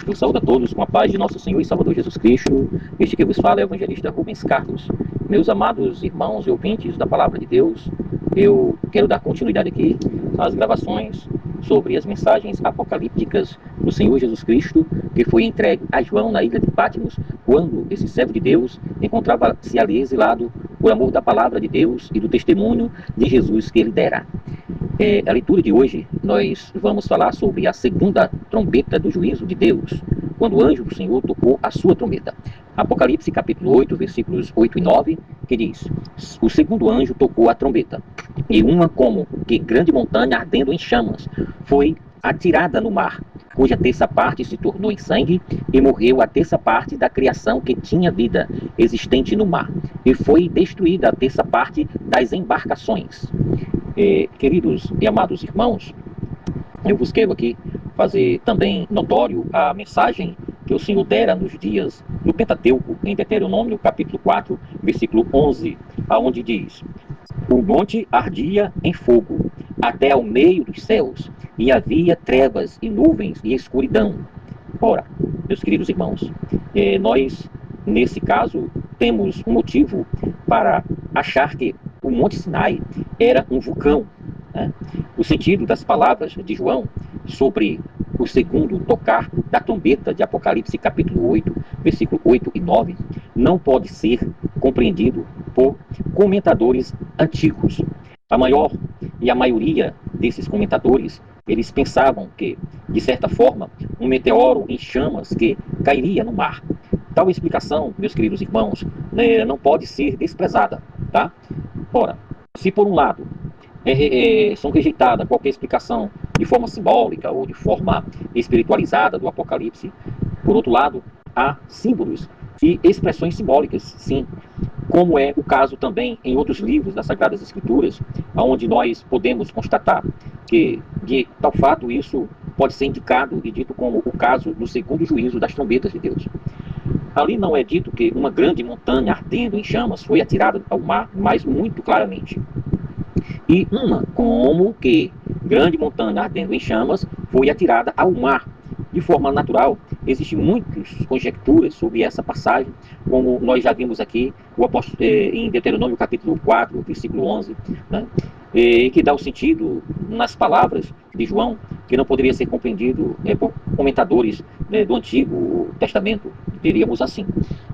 Eu saúdo a todos com a paz de nosso Senhor e Salvador Jesus Cristo. Este que vos fala é o evangelista Rubens Carlos. Meus amados irmãos e ouvintes da Palavra de Deus, eu quero dar continuidade aqui às gravações sobre as mensagens apocalípticas do Senhor Jesus Cristo, que foi entregue a João na ilha de Patmos, quando esse servo de Deus encontrava-se ali exilado por amor da Palavra de Deus e do testemunho de Jesus que ele dera. A leitura de hoje, nós vamos falar sobre a segunda trombeta do juízo de Deus, quando o anjo do Senhor tocou a sua trombeta. Apocalipse capítulo 8, versículos 8 e 9, que diz: o segundo anjo tocou a trombeta, e uma como que grande montanha ardendo em chamas foi atirada no mar, cuja terça parte se tornou em sangue, e morreu a terça parte da criação que tinha vida existente no mar, e foi destruída a terça parte das embarcações. Queridos e amados irmãos, eu vos quero aqui fazer também notório a mensagem que o Senhor dera nos dias do Pentateuco, em Deuteronômio capítulo 4, versículo 11, aonde diz: o monte ardia em fogo, até ao meio dos céus, e havia trevas e nuvens e escuridão. Ora, meus queridos irmãos, nós, nesse caso, temos um motivo para achar que o Monte Sinai era um vulcão, né? O sentido das palavras de João sobre o segundo tocar da trombeta de Apocalipse capítulo 8, versículo 8 e 9, não pode ser compreendido por comentadores antigos. A maioria desses comentadores, eles pensavam que, de certa forma, um meteoro em chamas que cairia no mar. Tal explicação, meus queridos irmãos, não pode ser desprezada, tá? Ora, se por um lado são rejeitadas qualquer explicação de forma simbólica ou de forma espiritualizada do Apocalipse, por outro lado, há símbolos e expressões simbólicas, sim, como é o caso também em outros livros das Sagradas Escrituras, onde nós podemos constatar que, de tal fato, isso pode ser indicado e dito como o caso do segundo juízo das trombetas de Deus. Ali não é dito que uma grande montanha ardendo em chamas foi atirada ao mar, mas muito claramente. E uma como que grande montanha ardendo em chamas foi atirada ao mar. De forma natural, existem muitas conjecturas sobre essa passagem, como nós já vimos aqui o apóstolo, em Deuteronômio capítulo 4, versículo 11, né? Que dá o sentido nas palavras de João, que não poderia ser compreendido por comentadores, né, do Antigo Testamento, diríamos assim.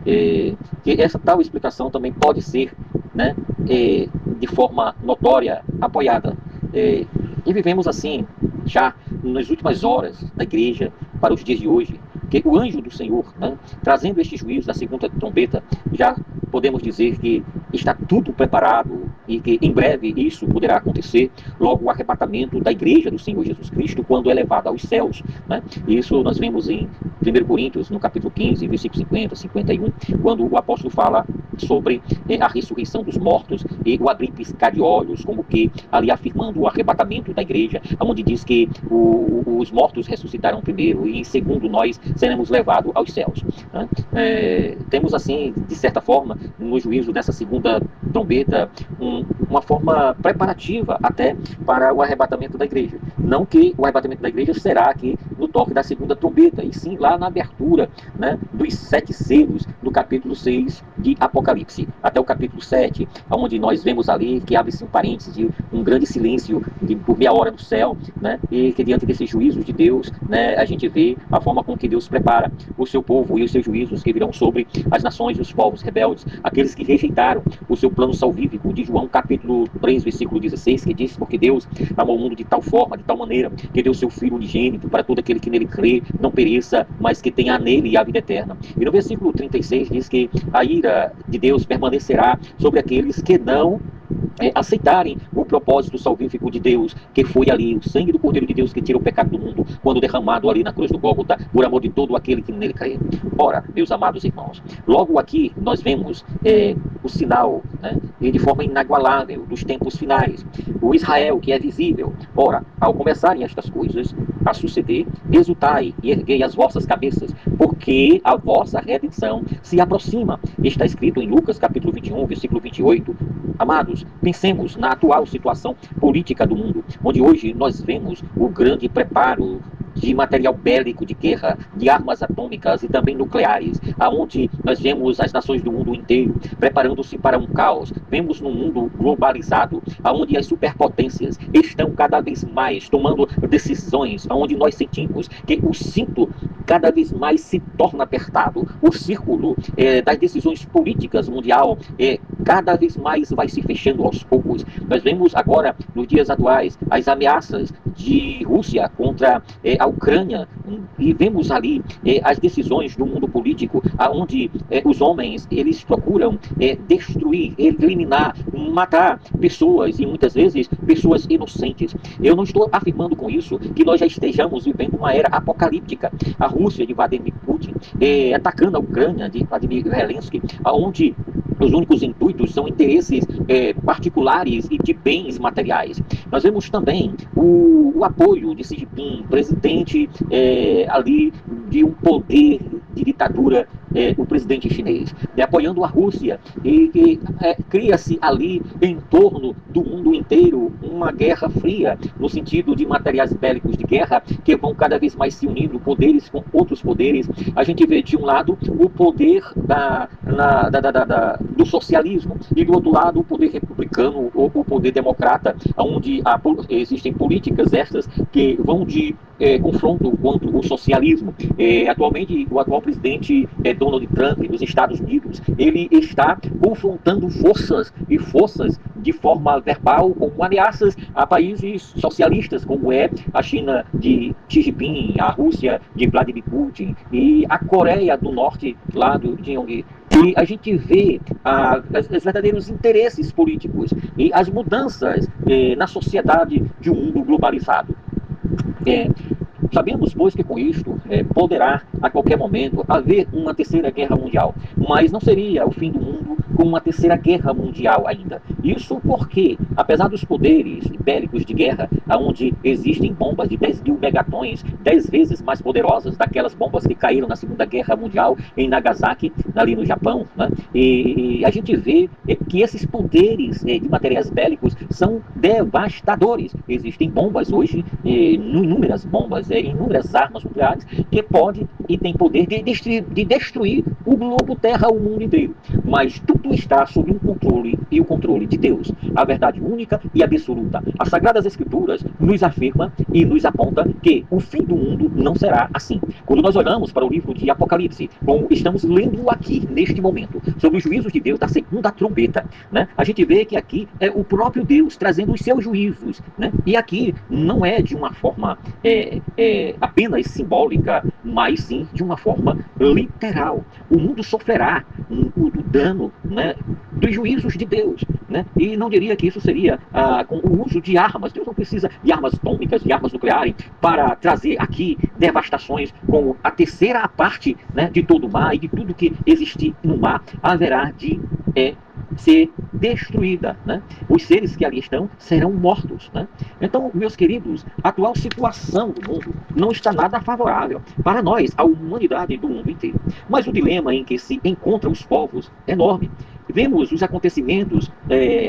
Que essa tal explicação também pode ser, né, de forma notória apoiada. E vivemos assim, já nas últimas horas da igreja, para os dias de hoje, que o anjo do Senhor, né, trazendo este juízo da segunda trombeta, já podemos dizer que está tudo preparado e que em breve isso poderá acontecer, logo o arrebatamento da igreja do Senhor Jesus Cristo, quando é levada aos céus, né? Isso nós vemos em 1 Coríntios, no capítulo 15, versículo 50, 51, quando o apóstolo fala sobre a ressurreição dos mortos e o abrir piscar de olhos, como que ali afirmando o arrebatamento da igreja, onde diz que os mortos ressuscitarão primeiro e em segundo nós seremos levados aos céus, né? Temos assim, de certa forma, no juízo dessa segunda trombeta, uma forma preparativa até para o arrebatamento da igreja. Não que o arrebatamento da igreja será aqui no toque da segunda trombeta, e sim lá na abertura, né, dos 7 selos do capítulo 6 de Apocalipse, até o capítulo 7, onde nós vemos ali que abre-se um parênteses de um grande silêncio por meia hora no céu, né, e que diante desses juízos de Deus, né, a gente vê a forma com que Deus prepara o seu povo e os seus juízos que virão sobre as nações, os povos rebeldes, aqueles que rejeitaram o seu plano salvífico, de João capítulo 3, versículo 16, que diz: porque Deus amou o mundo de tal forma, de tal maneira, que deu seu Filho unigênito para todo aquele que nele crê, não pereça, mas que tenha nele a vida eterna. E no versículo 36 diz que a ira de Deus permanecerá sobre aqueles que não aceitarem o propósito salvífico de Deus, que foi ali o sangue do Cordeiro de Deus que tira o pecado do mundo, quando derramado ali na cruz do Gólgota, por amor de todo aquele que nele crê. Ora, meus amados irmãos, logo aqui nós vemos o sinal, né, de forma inagualável dos tempos finais, o Israel que é visível. Ora, ao começarem estas coisas a suceder, exultai e erguei as vossas cabeças, porque a vossa redenção se aproxima. Está escrito em Lucas capítulo 21, versículo 28. Amados, pensemos na atual situação política do mundo, onde hoje nós vemos o grande preparo de material bélico de guerra, de armas atômicas e também nucleares, aonde nós vemos as nações do mundo inteiro preparando-se para um caos. Vemos num mundo globalizado, aonde as superpotências estão cada vez mais tomando decisões, aonde nós sentimos que o cinto cada vez mais se torna apertado, o círculo das decisões políticas mundial cada vez mais vai se fechando aos poucos. Nós vemos agora, nos dias atuais, as ameaças de Rússia contra a Ucrânia, e vemos ali as decisões do mundo político, onde os homens eles procuram destruir, eliminar, matar pessoas, e muitas vezes pessoas inocentes. Eu não estou afirmando com isso que nós já estejamos vivendo uma era apocalíptica. A Rússia de Vladimir Putin atacando a Ucrânia de Vladimir Zelensky, onde os únicos intuitos são interesses particulares e de bens materiais. Nós vemos também o apoio de Xi Jinping, presidente ali de um poder de ditadura, o presidente chinês, apoiando a Rússia, e cria-se ali em torno do mundo inteiro uma guerra fria, no sentido de materiais bélicos de guerra que vão cada vez mais se unindo, poderes com outros poderes. A gente vê de um lado o poder do socialismo e do outro lado o poder republicano ou o poder democrata, onde existem políticas estas que vão de confronto contra o socialismo. Atualmente, o atual presidente Donald Trump dos Estados Unidos, ele está confrontando forças de forma verbal, como ameaças a países socialistas, como a China de Xi Jinping, a Rússia de Vladimir Putin e a Coreia do Norte, lá do Pyongyang. E a gente vê os verdadeiros interesses políticos e as mudanças na sociedade de um mundo globalizado. Sabemos, pois, que com isto poderá, a qualquer momento, haver uma terceira guerra mundial. Mas não seria o fim do mundo com uma terceira guerra mundial ainda. Isso porque, apesar dos poderes bélicos de guerra, onde existem bombas de 10 mil megatons, 10 vezes mais poderosas daquelas bombas que caíram na Segunda Guerra Mundial em Nagasaki, ali no Japão, né? E a gente vê que esses poderes de materiais bélicos são devastadores. Existem bombas hoje, inúmeras bombas, inúmeras armas nucleares que podem e têm poder de destruir o globo Terra, o mundo inteiro. Mas tudo está sob um controle, e o controle de Deus, a verdade única e absoluta. As Sagradas Escrituras nos afirma e nos aponta que o fim do mundo não será assim. Quando nós olhamos para o livro de Apocalipse, como estamos lendo aqui neste momento, sobre os juízos de Deus da segunda trombeta, né? A gente vê que aqui é o próprio Deus trazendo os seus juízos, né? E aqui não é de uma forma apenas simbólica, mas sim de uma forma literal. O mundo sofrerá o dano, né, dos juízos de Deus, né? E não diria que isso seria com o uso de armas. Deus não precisa de armas atômicas, de armas nucleares, para trazer aqui devastações, como a terceira parte, né, de todo o mar, e de tudo que existir no mar haverá de ser destruída, né? Os seres que ali estão serão mortos, né? Então, meus queridos, a atual situação do mundo não está nada favorável para nós, a humanidade do mundo inteiro. Mas o dilema em que se encontram os povos é enorme. Vemos os acontecimentos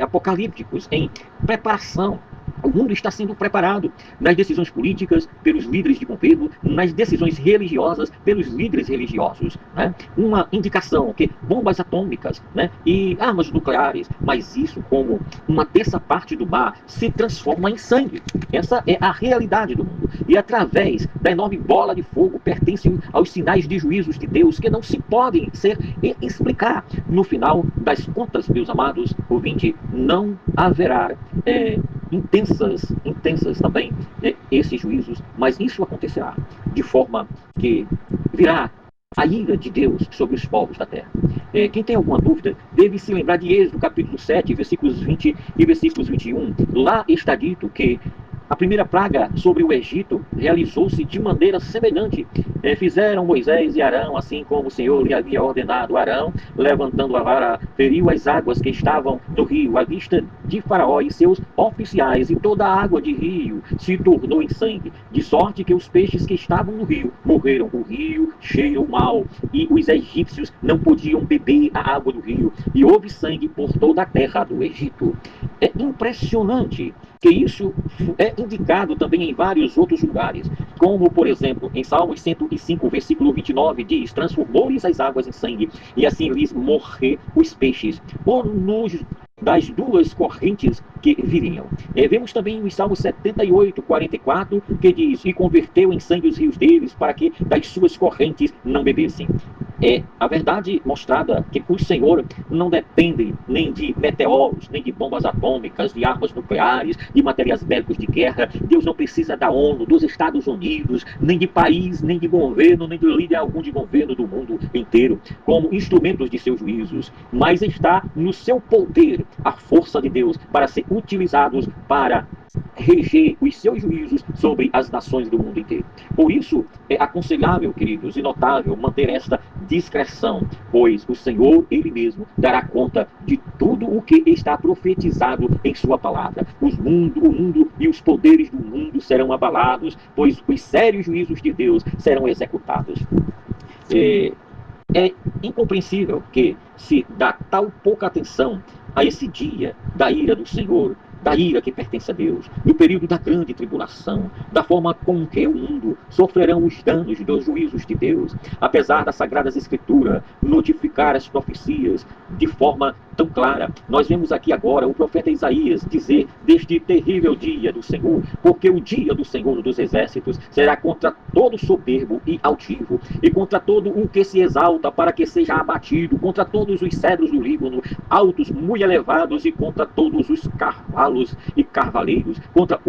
apocalípticos em preparação. O mundo está sendo preparado nas decisões políticas pelos líderes de governo, nas decisões religiosas pelos líderes religiosos, né? Uma indicação que bombas atômicas, né, e armas nucleares, mas isso, como uma terça parte do mar, se transforma em sangue. Essa é a realidade do mundo. E através da enorme bola de fogo pertencem aos sinais de juízos de Deus que não se podem explicar. No final das contas, meus amados ouvintes, não haverá intensas também esses juízos, mas isso acontecerá de forma que virá a ira de Deus sobre os povos da terra. Quem tem alguma dúvida deve se lembrar de Êxodo capítulo 7, versículos 20 e versículos 21. Lá está dito que a primeira praga sobre o Egito realizou-se de maneira semelhante. Fizeram Moisés e Arão, assim como o Senhor lhe havia ordenado. Arão, levantando a vara, feriu as águas que estavam no rio, à vista de Faraó e seus oficiais, e toda a água de rio se tornou em sangue, de sorte que os peixes que estavam no rio morreram. O rio cheirou mal, e os egípcios não podiam beber a água do rio, e houve sangue por toda a terra do Egito. É impressionante que isso é indicado também em vários outros lugares, como, por exemplo, em Salmos 105, versículo 29, diz: transformou-lhes as águas em sangue, e assim lhes morrer os peixes, ou nos das duas correntes que viriam. Vemos também o Salmo 78, 44, que diz: e converteu em sangue os rios deles, para que das suas correntes não bebessem. É a verdade mostrada que o Senhor não depende nem de meteoros, nem de bombas atômicas, de armas nucleares, de materiais bélicos de guerra. Deus não precisa da ONU, dos Estados Unidos, nem de país, nem de governo, nem de líder algum de governo do mundo inteiro, como instrumentos de seus juízos, mas está no seu poder a força de Deus para ser utilizados para reger os seus juízos sobre as nações do mundo inteiro. Por isso, é aconselhável, queridos, e notável manter esta discreção, pois o Senhor, Ele mesmo, dará conta de tudo o que está profetizado em sua palavra. O mundo e os poderes do mundo serão abalados, pois os sérios juízos de Deus serão executados. É incompreensível que se dá tal pouca atenção a esse dia da ira do Senhor, da ira que pertence a Deus, no período da grande tribulação, da forma com que o mundo sofrerão os danos dos juízos de Deus, apesar das Sagradas Escrituras notificar as profecias de forma tão clara. Nós vemos aqui agora o profeta Isaías dizer deste terrível dia do Senhor, porque o dia do Senhor dos exércitos será contra todo soberbo e altivo, e contra todo o que se exalta para que seja abatido, contra todos os cedros do Líbano, altos, muito elevados, e contra todos os carvalhos e carvaleiros, contra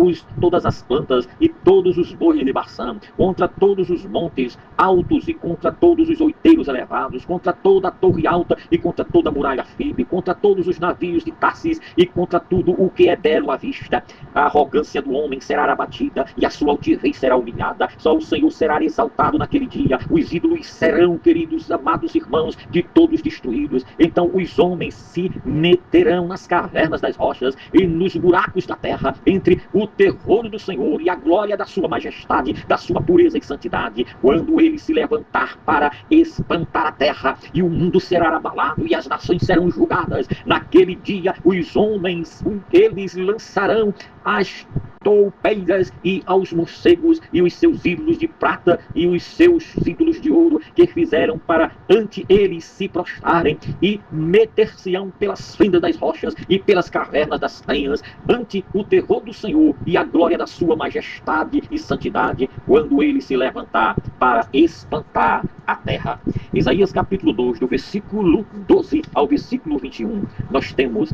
todas as plantas e todos os bois de Baçã, contra todos os montes altos e contra todos os outeiros elevados, contra toda a torre alta e contra toda a muralha firme, contra todos os navios de Tarsis e contra tudo o que é belo à vista. A arrogância do homem será abatida e a sua altivez será humilhada. Só o Senhor será exaltado naquele dia. Os ídolos serão, queridos, amados irmãos, de todos destruídos. Então os homens se meterão nas cavernas das rochas e nos buracos da terra, entre o terror do Senhor e a glória da sua majestade, da sua pureza e santidade, quando ele se levantar para espantar a terra, e o mundo será abalado e as nações serão julgadas. Naquele dia os homens, eles lançarão as toupeiras e aos morcegos e os seus ídolos de prata e os seus ídolos de ouro que fizeram para ante eles se prostrarem, e meter-se-ão pelas fendas das rochas e pelas cavernas das penhas ante o terror do Senhor e a glória da sua majestade e santidade, quando ele se levantar para espantar a terra. Isaías capítulo 2, do versículo 12 ao versículo 21, nós temos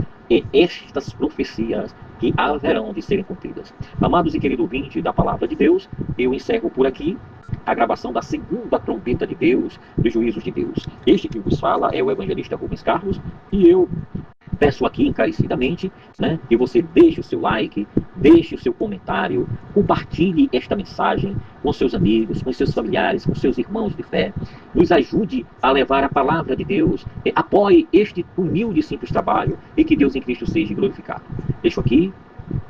estas profecias que haverão de serem cumpridas. Amados e queridos ouvintes da palavra de Deus, eu encerro por aqui a gravação da segunda trombeta de Deus, dos juízos de Deus. Este que vos fala é o evangelista Rubens Carlos, e eu peço aqui encarecidamente, que você deixe o seu like, deixe o seu comentário, compartilhe esta mensagem com seus amigos, com seus familiares, com seus irmãos de fé, nos ajude a levar a palavra de Deus, apoie este humilde e simples trabalho, e que Deus em Cristo seja glorificado. Deixo aqui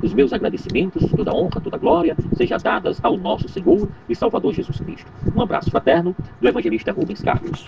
os meus agradecimentos, toda honra, toda glória seja dadas ao nosso Senhor e Salvador Jesus Cristo. Um abraço fraterno do evangelista Rubens Carlos.